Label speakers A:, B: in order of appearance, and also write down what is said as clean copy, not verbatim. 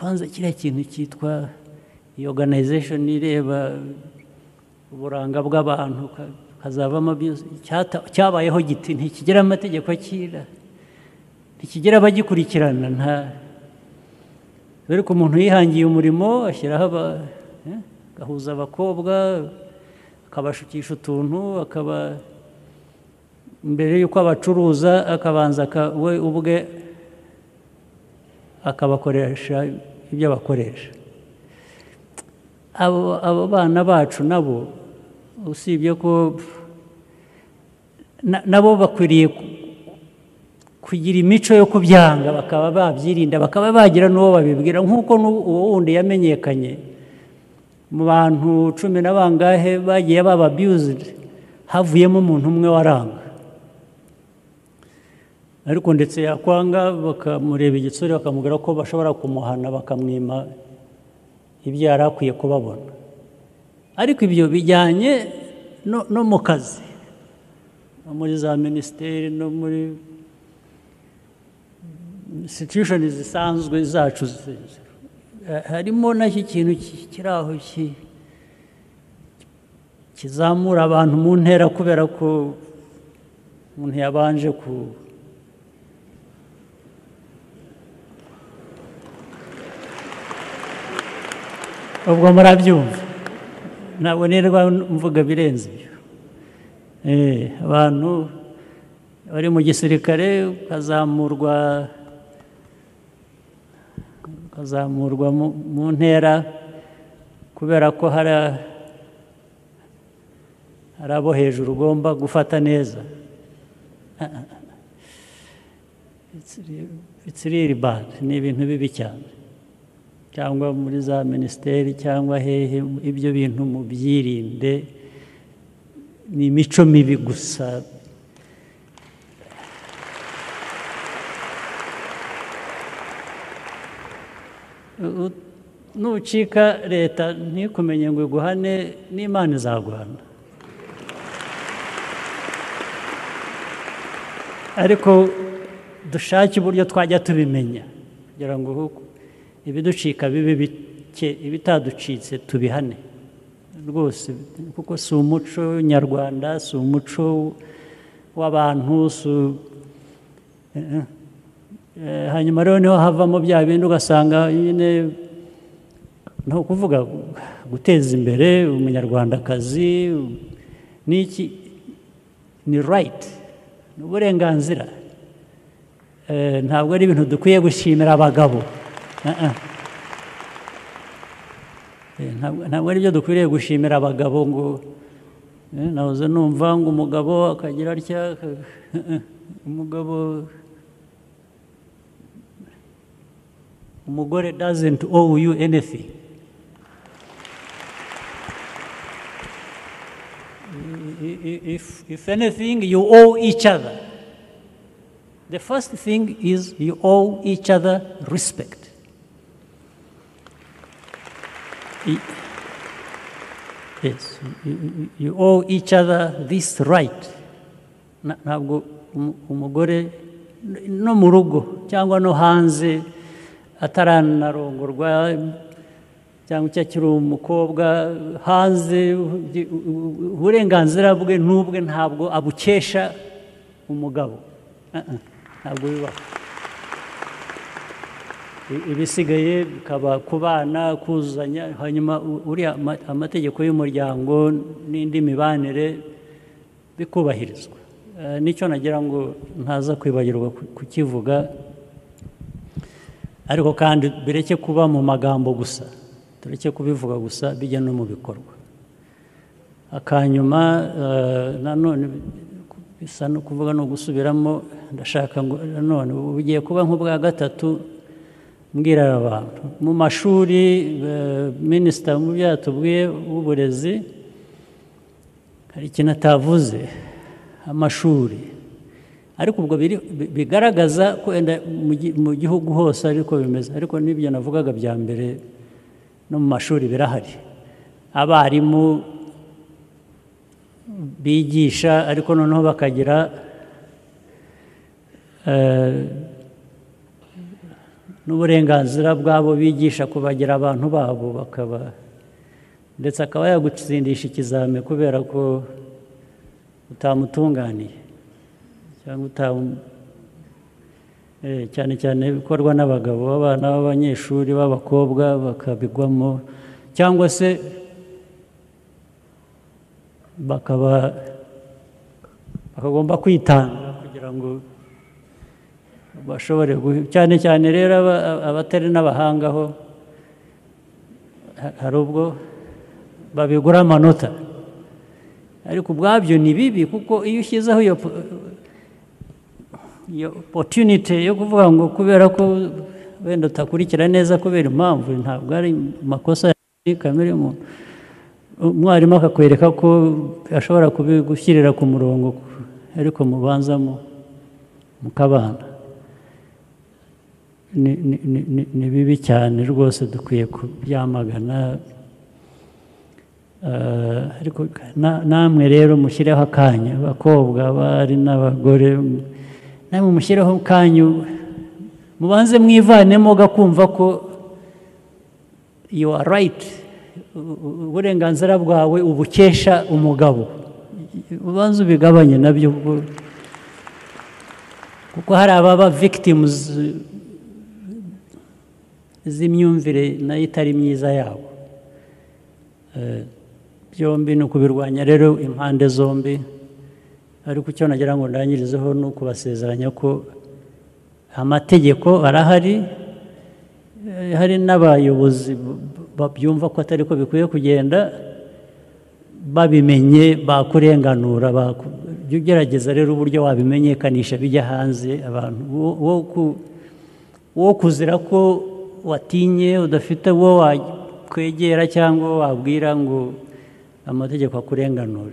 A: kwanza kiriya kintu cyitwa iyi organization ireba uburanga bw'abantu kazavamo cyabayeho giti ntikigira amategeko akira ntikigira abagikurikirana nta ariko umuntu yihangiye umurimo ashyiraho agahuza abakobwa akabashukisha utuntu akaba mbere y'uko abacuruza akabanza we ubwe akabakoresha ibyo bakoresha abo bana bacu nabo usibye ko nabo bakwiriye kugira imico yo kubyanga bakaba babyirinda bakaba bagira n'uwo babibwira nk'uko uwo wundi yamenyekanye mu bantu 10 na bangahe bagiye baba abused havuyemo umuntu umwe waranga ariko ndetse yakwanga bakamureba igitsure bakamubwira ko bashobora kumuhana bakamwima ibyo yari akwiye kubabona ariko ibyo bijyanye no mu kazi no muri za minisiteri no muri institution zisanzwe zacu harimo n'iki kintu kiri aho kizamura abantu mu ntera kubera ko umuntu yabanje ubwo murabyumva ntabwo nirwa mvuga birenze ibyo abantu bari mu gisirikare ukazamurwa mu ntera kubera ko hari abo hejuru ugomba gufata neza it's really bad ni ibintu bibi cyane cyangwa muri za minisiteri cyangwa hehe ibyo bintu mubyirinde ni imico mibi gusa nucika leta ntikumenye ngo iguhane n'Imana izaguhana ariko dushake uburyo twajya tubimenya kugira ngo ibiducika bibe bike ibitaducitse tubihane rwose kuko si umuco nyarwanda si umuco w'abantu hanyuma rero niho havamo bya bindi ugasanga nyine ni ukuvuga guteza imbere umunyarwandakazi n'iki ni right ni uburenganzira ntabwo ari ibintu dukwiye gushimira abagabo ntabwo ari byo dukwiriye gushimira abagabo ngo nahoze numva ngo umugabo akagira atya umugore doesn't owe you anything if anything you owe each other. The first thing is you owe each other respect. Yes, you owe each other this right. Ntabwo umugore no mu rugo cyangwa no hanze ataranarongorwa cyangwa icyo akiri umukobwa hanze uburenganzira bwe n'ubwe ntabwo abukesha umugabo ntabwo bibaho ibisigaye bikaba ku bana kuzuzanya hanyuma uriya amategeko y'umuryango n'indi mibanire bikubahirizwa nicyo nagira ngo ntaza kwibagirwa kukivuga ariko kandi bireke kuba mu magambo gusa tureke kubivuga gusa bijya no mu bikorwa akanyuma nanone bisa no kuvuga no gusubiramo ndashaka ngo nanone ugiye kuba nk'ubwa gatatu mbwira abantu mu mashuri minisita mu byatubwiye w'uburezi hari ikintu atavuze amashuri ariko ubwo bigaragaza ko mu gihugu hose ariko bimeze ariko n'ibyo navugaga bya mbere no mu mashuri birahari abarimu bigisha ariko noneho bakagira n'uburenganzira bwabo bigisha kubagira abantu babo, bakaba ndetse akaba yagutsindisha ikizame kubera ko utamutunganiye cyangwa cyane cyane bikorwa n'abagabo, abana b'abanyeshuri b'abakobwa bakabigwamo, cyangwa se bakagomba kwitanga kugira ngo bashobore cyane cyane rero abatari n'abahanga ho hari ubwo babigura amanota, ariko ubwabyo ni bibi kuko iyo ushyizeho iyo opportunity yo kuvuga ngo kubera ko wenda utakurikira neza kubera impamvu, ntabwo ari amakosa ya kamere y'umuntu, umwarimu akakwereka ko ashobora kubigushyirira ku murongo ariko mubanza mukabana, ni bibi cyane rwose, dukwiye kubyamagana. Ariko namwe rero mushyireho akanya, abakobwa bari n'abagore, namwe mushyireho kanyu, mubanze mwivanemo gakumva ko you are right, uburenganzira bwawe ubukesha umugabo, ubanze ubigabanye nabyo, kuko hari ababa victims z'imyumvire nayo itari myiza yabo. Byombi ni ukubirwanya rero impande zombi, ariko icyo nagira ngo ndangirizeho ni ukubasezeranya ko amategeko arahari, hari n'abayobozi babyumva ko atari ko bikwiye kugenda, babimenye bakurenganura, ugerageza rero uburyo wabimenyekanisha bijya hanze, abantu wo kuzira ko watinye udafite uwo wakwegera cyangwa wabwira ngo amategeko akurenganure.